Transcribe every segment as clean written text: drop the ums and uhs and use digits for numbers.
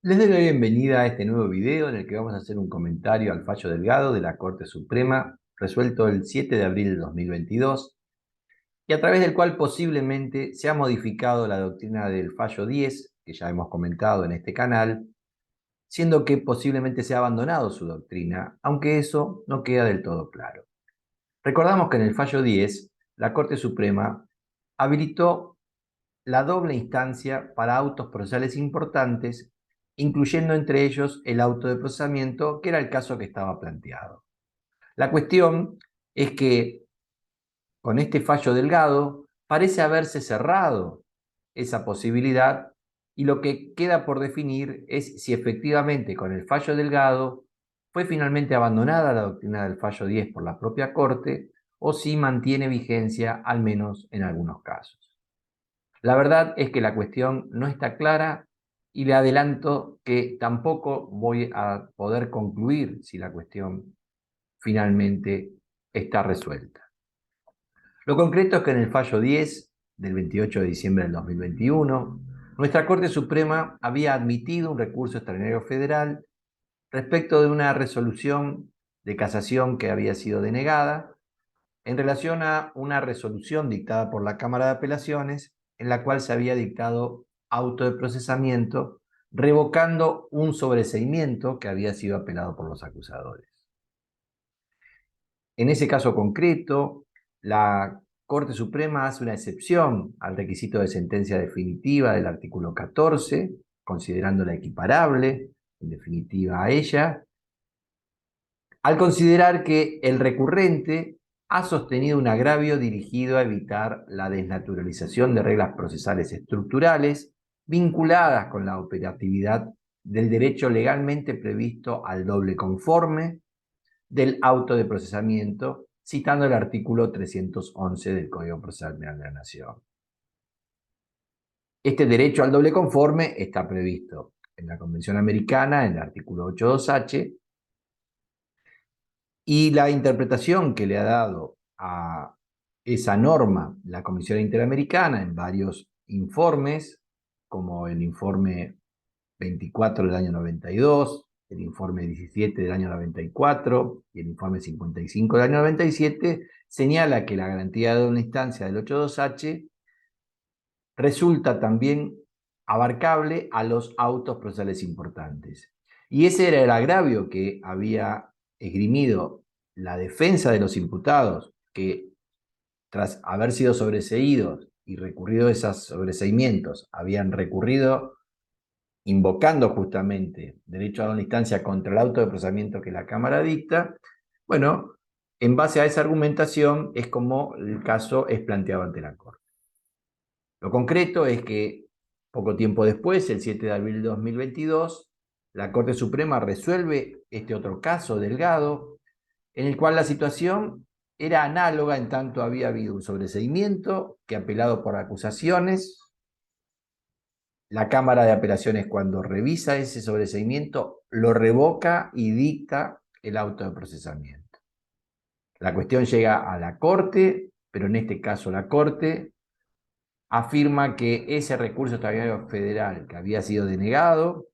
Les doy la bienvenida a este nuevo video en el que vamos a hacer un comentario al fallo Delgado de la Corte Suprema, resuelto el 7 de abril de 2022, y a través del cual posiblemente se ha modificado la doctrina del fallo 10, que ya hemos comentado en este canal, siendo que posiblemente se ha abandonado su doctrina, aunque eso no queda del todo claro. Recordamos que en el fallo 10, la Corte Suprema habilitó la doble instancia para autos procesales importantes, incluyendo entre ellos el auto de procesamiento, que era el caso que estaba planteado. La cuestión es que con este fallo Delgado parece haberse cerrado esa posibilidad y lo que queda por definir es si efectivamente con el fallo Delgado fue finalmente abandonada la doctrina del fallo 10 por la propia Corte o si mantiene vigencia al menos en algunos casos. La verdad es que la cuestión no está clara y le adelanto que tampoco voy a poder concluir si la cuestión finalmente está resuelta. Lo concreto es que en el fallo 10 del 28 de diciembre del 2021, nuestra Corte Suprema había admitido un recurso extraordinario federal respecto de una resolución de casación que había sido denegada en relación a una resolución dictada por la Cámara de Apelaciones en la cual se había dictado auto de procesamiento revocando un sobreseimiento que había sido apelado por los acusadores. En ese caso concreto, la Corte Suprema hace una excepción al requisito de sentencia definitiva del artículo 14, considerándola equiparable, en definitiva, a ella, al considerar que el recurrente ha sostenido un agravio dirigido a evitar la desnaturalización de reglas procesales estructurales vinculadas con la operatividad del derecho legalmente previsto al doble conforme del auto de procesamiento, citando el artículo 311 del Código Procesal Penal de la Nación. Este derecho al doble conforme está previsto en la Convención Americana, en el artículo 8.2h, y la interpretación que le ha dado a esa norma la Comisión Interamericana en varios informes, como el informe 24 del año 92, el informe 17 del año 94 y el informe 55 del año 97, señala que la garantía de una instancia del 8.2h resulta también abarcable a los autos procesales importantes. Y ese era el agravio que había esgrimido la defensa de los imputados, que tras haber sido sobreseídos y recurrido a esos sobreseimientos, habían recurrido invocando justamente derecho a una instancia contra el auto de procesamiento que la Cámara dicta. Bueno, en base a esa argumentación es como el caso es planteado ante la Corte. Lo concreto es que poco tiempo después, el 7 de abril de 2022, la Corte Suprema resuelve este otro caso, Delgado, en el cual la situación era análoga en tanto había habido un sobreseimiento que apelado por acusaciones. La Cámara de Apelaciones, cuando revisa ese sobreseimiento, lo revoca y dicta el auto de procesamiento. La cuestión llega a la Corte, pero en este caso la Corte afirma que ese recurso extraordinario federal que había sido denegado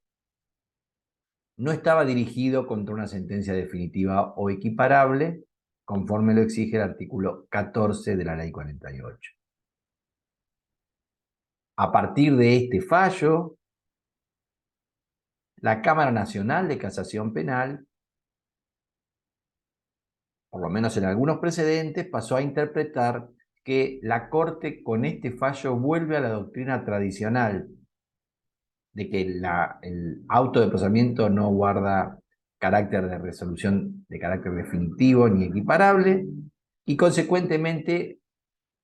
no estaba dirigido contra una sentencia definitiva o equiparable, conforme lo exige el artículo 14 de la Ley 48. A partir de este fallo, la Cámara Nacional de Casación Penal, por lo menos en algunos precedentes, pasó a interpretar que la Corte con este fallo vuelve a la doctrina tradicional de que el auto de procesamiento no guarda carácter de resolución de carácter definitivo ni equiparable y consecuentemente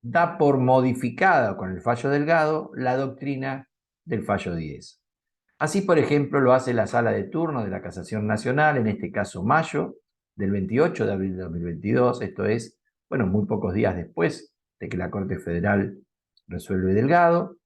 da por modificada con el fallo Delgado la doctrina del fallo 10. Así, por ejemplo, lo hace la Sala de Turno de la Casación Nacional, en este caso Mayo, del 28 de abril de 2022, esto es, bueno, muy pocos días después de que la Corte Federal resuelve Delgado,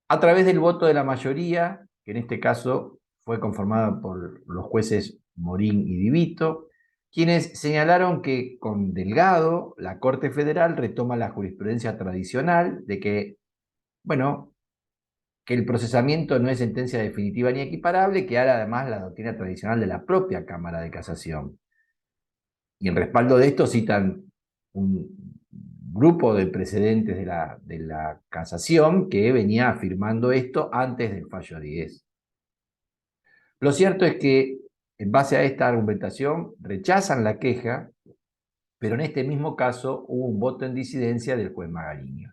a través del voto de la mayoría, que en este caso fue conformada por los jueces Morín y Divito, quienes señalaron que con Delgado la Corte Federal retoma la jurisprudencia tradicional de que, bueno, que el procesamiento no es sentencia definitiva ni equiparable, que era además la doctrina tradicional de la propia Cámara de Casación. Y en respaldo de esto citan un grupo de precedentes de la casación que venía afirmando esto antes del fallo 10. Lo cierto es que, en base a esta argumentación, rechazan la queja, pero en este mismo caso hubo un voto en disidencia del juez Magariños.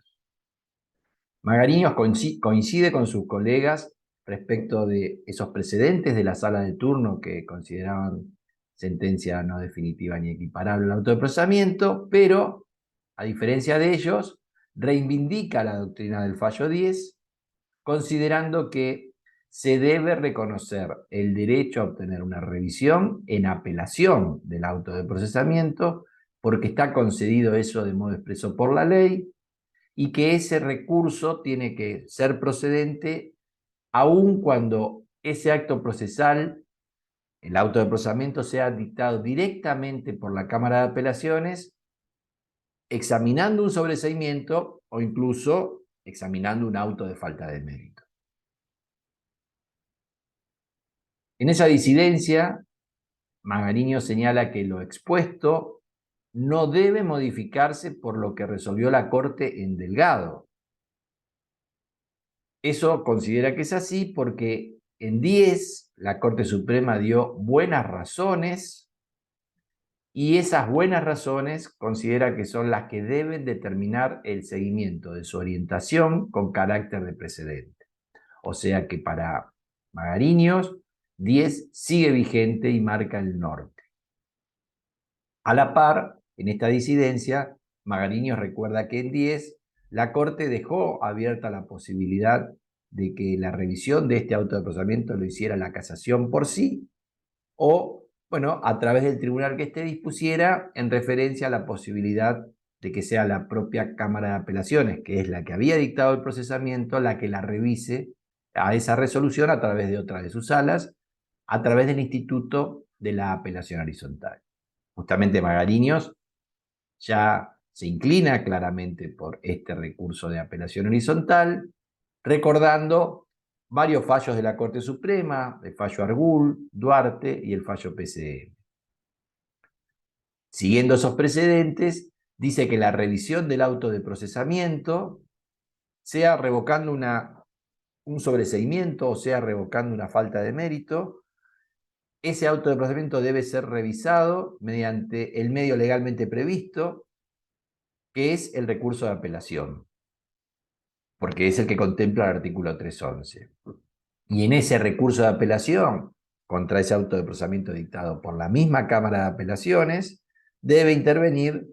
Magariños coincide con sus colegas respecto de esos precedentes de la sala de turno que consideraban sentencia no definitiva ni equiparable al auto de procesamiento, pero, a diferencia de ellos, reivindica la doctrina del fallo 10, considerando que se debe reconocer el derecho a obtener una revisión en apelación del auto de procesamiento, porque está concedido eso de modo expreso por la ley, y que ese recurso tiene que ser procedente aun cuando ese acto procesal, el auto de procesamiento, sea dictado directamente por la Cámara de Apelaciones, examinando un sobreseimiento o incluso examinando un auto de falta de mérito. En esa disidencia, Magariño señala que lo expuesto no debe modificarse por lo que resolvió la Corte en Delgado. Eso considera que es así porque en 10 la Corte Suprema dio buenas razones y esas buenas razones considera que son las que deben determinar el seguimiento de su orientación con carácter de precedente. O sea que para Magariños, 10 sigue vigente y marca el norte. A la par, en esta disidencia, Magariños recuerda que en 10 la Corte dejó abierta la posibilidad de que la revisión de este auto de procesamiento lo hiciera la casación por sí o, bueno, a través del tribunal que éste dispusiera en referencia a la posibilidad de que sea la propia Cámara de Apelaciones, que es la que había dictado el procesamiento, la que la revise a esa resolución a través de otra de sus salas, a través del instituto de la apelación horizontal. Justamente Magariños ya se inclina claramente por este recurso de apelación horizontal, recordando varios fallos de la Corte Suprema, el fallo Argul, Duarte y el fallo PCM. Siguiendo esos precedentes, dice que la revisión del auto de procesamiento, sea revocando un sobreseimiento o sea revocando una falta de mérito, ese auto de procesamiento debe ser revisado mediante el medio legalmente previsto, que es el recurso de apelación, porque es el que contempla el artículo 311. Y en ese recurso de apelación, contra ese auto de procesamiento dictado por la misma Cámara de Apelaciones, debe intervenir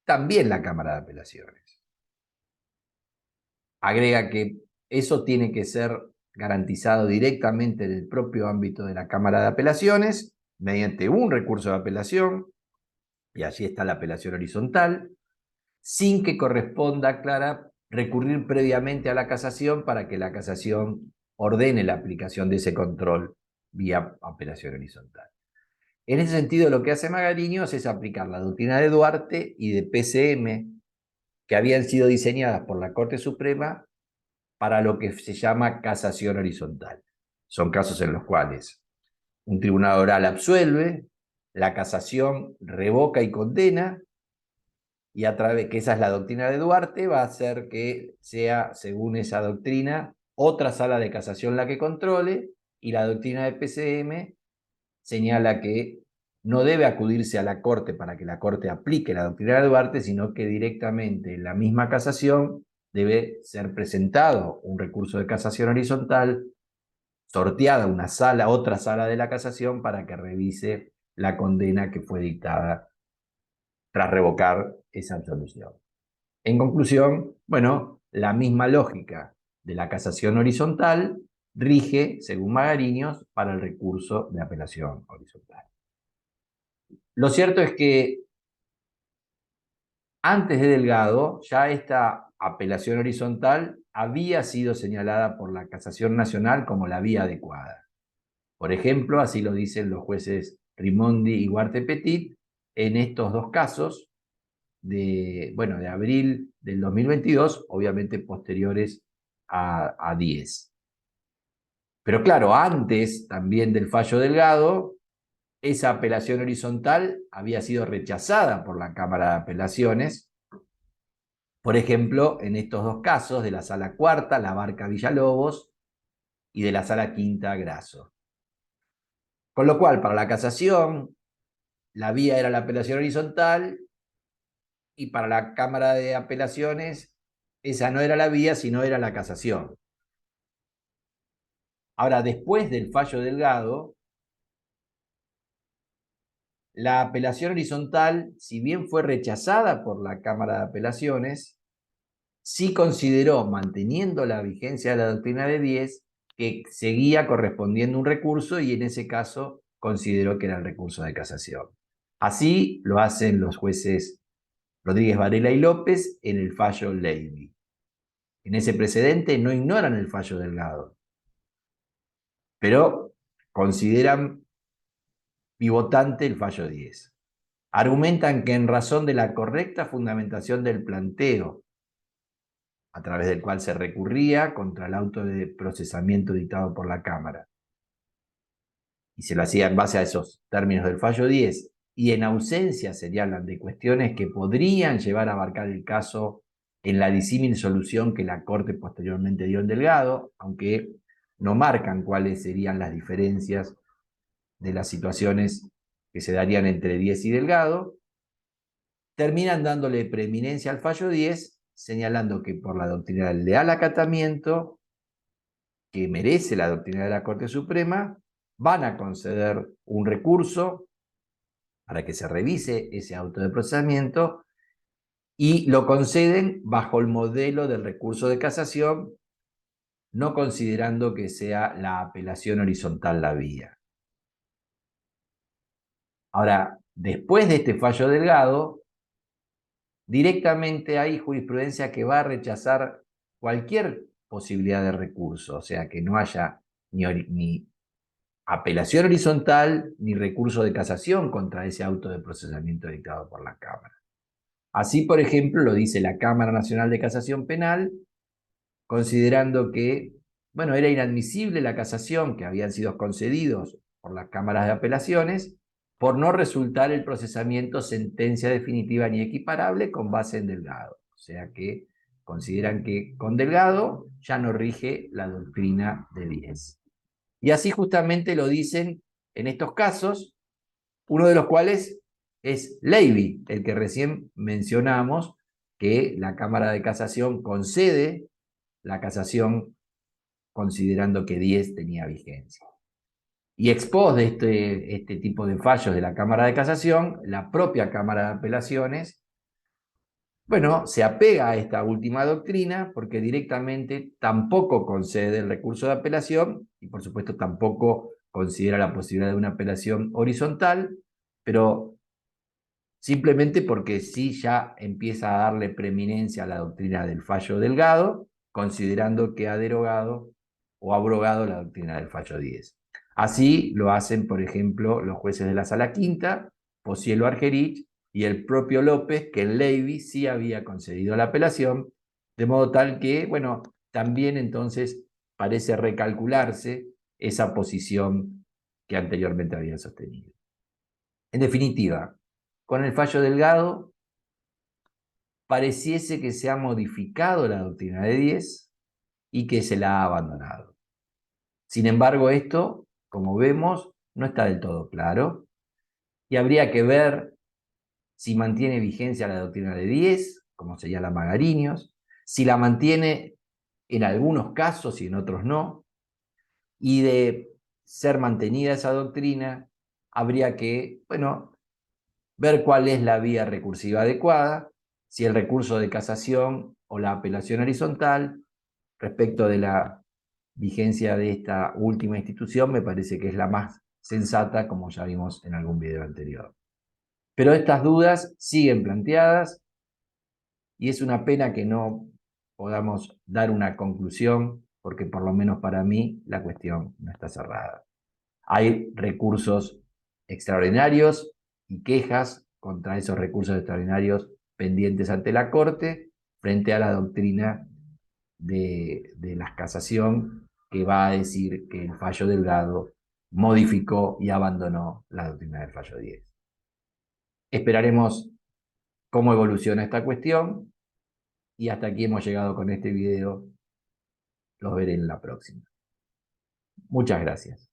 también la Cámara de Apelaciones. Agrega que eso tiene que ser garantizado directamente en el propio ámbito de la Cámara de Apelaciones, mediante un recurso de apelación, y allí está la apelación horizontal, sin que corresponda, aclara, recurrir previamente a la casación para que la casación ordene la aplicación de ese control vía apelación horizontal. En ese sentido, lo que hace Magariños es aplicar la doctrina de Duarte y de PCM, que habían sido diseñadas por la Corte Suprema para lo que se llama casación horizontal. Son casos en los cuales un tribunal oral absuelve, la casación revoca y condena, y a través, que esa es la doctrina de Duarte, va a hacer que sea, según esa doctrina, otra sala de casación la que controle, y la doctrina de PCM señala que no debe acudirse a la Corte para que la Corte aplique la doctrina de Duarte, sino que directamente en la misma casación debe ser presentado un recurso de casación horizontal, sorteada una sala, otra sala de la casación para que revise la condena que fue dictada tras revocar esa absolución. En conclusión, bueno, la misma lógica de la casación horizontal rige, según Magariños, para el recurso de apelación horizontal. Lo cierto es que antes de Delgado, ya esta apelación horizontal había sido señalada por la Casación Nacional como la vía adecuada. Por ejemplo, así lo dicen los jueces Rimondi y Huarte Petit en estos dos casos de abril del 2022, obviamente posteriores a 10. Pero claro, antes también del fallo Delgado, esa apelación horizontal había sido rechazada por la Cámara de Apelaciones. Por ejemplo, en estos dos casos de la Sala Cuarta, La Barca Villalobos, y de la Sala Quinta, Grasso. Con lo cual, para la casación, la vía era la apelación horizontal, y para la Cámara de Apelaciones, esa no era la vía, sino era la casación. Ahora, después del fallo Delgado, la apelación horizontal, si bien fue rechazada por la Cámara de Apelaciones, sí consideró, manteniendo la vigencia de la doctrina de 10, que seguía correspondiendo un recurso, y en ese caso consideró que era el recurso de casación. Así lo hacen los jueces Rodríguez Varela y López en el fallo Levy. En ese precedente no ignoran el fallo Delgado, pero consideran pivotante el fallo 10. Argumentan que en razón de la correcta fundamentación del planteo a través del cual se recurría contra el auto de procesamiento dictado por la Cámara, y se lo hacía en base a esos términos del fallo 10, y en ausencia señalan de cuestiones que podrían llevar a abarcar el caso en la disímil solución que la Corte posteriormente dio en Delgado, aunque no marcan cuáles serían las diferencias de las situaciones que se darían entre 10 y Delgado, terminan dándole preeminencia al fallo 10, señalando que por la doctrina del leal acatamiento que merece la doctrina de la Corte Suprema, van a conceder un recurso para que se revise ese auto de procesamiento, y lo conceden bajo el modelo del recurso de casación, no considerando que sea la apelación horizontal la vía. Ahora, después de este fallo Delgado, directamente hay jurisprudencia que va a rechazar cualquier posibilidad de recurso, o sea, que no haya ni apelación horizontal ni recurso de casación contra ese auto de procesamiento dictado por la Cámara. Así, por ejemplo, lo dice la Cámara Nacional de Casación Penal, considerando que, bueno, era inadmisible la casación que habían sido concedidos por las cámaras de apelaciones por no resultar el procesamiento sentencia definitiva ni equiparable con base en Delgado. O sea que consideran que con Delgado ya no rige la doctrina de 10. Y así justamente lo dicen en estos casos, uno de los cuales es Levy, el que recién mencionamos, que la Cámara de Casación concede la casación considerando que 10 tenía vigencia. Y expos de este tipo de fallos de la Cámara de Casación, la propia Cámara de Apelaciones, bueno, se apega a esta última doctrina porque directamente tampoco concede el recurso de apelación, y por supuesto tampoco considera la posibilidad de una apelación horizontal, pero simplemente porque sí ya empieza a darle preeminencia a la doctrina del fallo Delgado, considerando que ha derogado o abrogado la doctrina del fallo 10. Así lo hacen, por ejemplo, los jueces de la Sala Quinta, Pocielo Argerich y el propio López, que en Levy sí había concedido la apelación, de modo tal que, bueno, también entonces parece recalcularse esa posición que anteriormente habían sostenido. En definitiva, con el fallo Delgado pareciese que se ha modificado la doctrina de 10 y que se la ha abandonado. Sin embargo, esto, como vemos, no está del todo claro, y habría que ver si mantiene vigencia la doctrina de 10, como señala Magariños, si la mantiene en algunos casos y en otros no, y de ser mantenida esa doctrina, habría que, bueno, ver cuál es la vía recursiva adecuada, si el recurso de casación o la apelación horizontal. Respecto de la vigencia de esta última institución, me parece que es la más sensata, como ya vimos en algún video anterior. Pero estas dudas siguen planteadas y es una pena que no podamos dar una conclusión, porque por lo menos para mí la cuestión no está cerrada. Hay recursos extraordinarios y quejas contra esos recursos extraordinarios pendientes ante la Corte frente a la doctrina de la casación que va a decir que el fallo Delgado modificó y abandonó la doctrina del fallo 10. Esperaremos cómo evoluciona esta cuestión y hasta aquí hemos llegado con este video. Los veré en la próxima. Muchas gracias.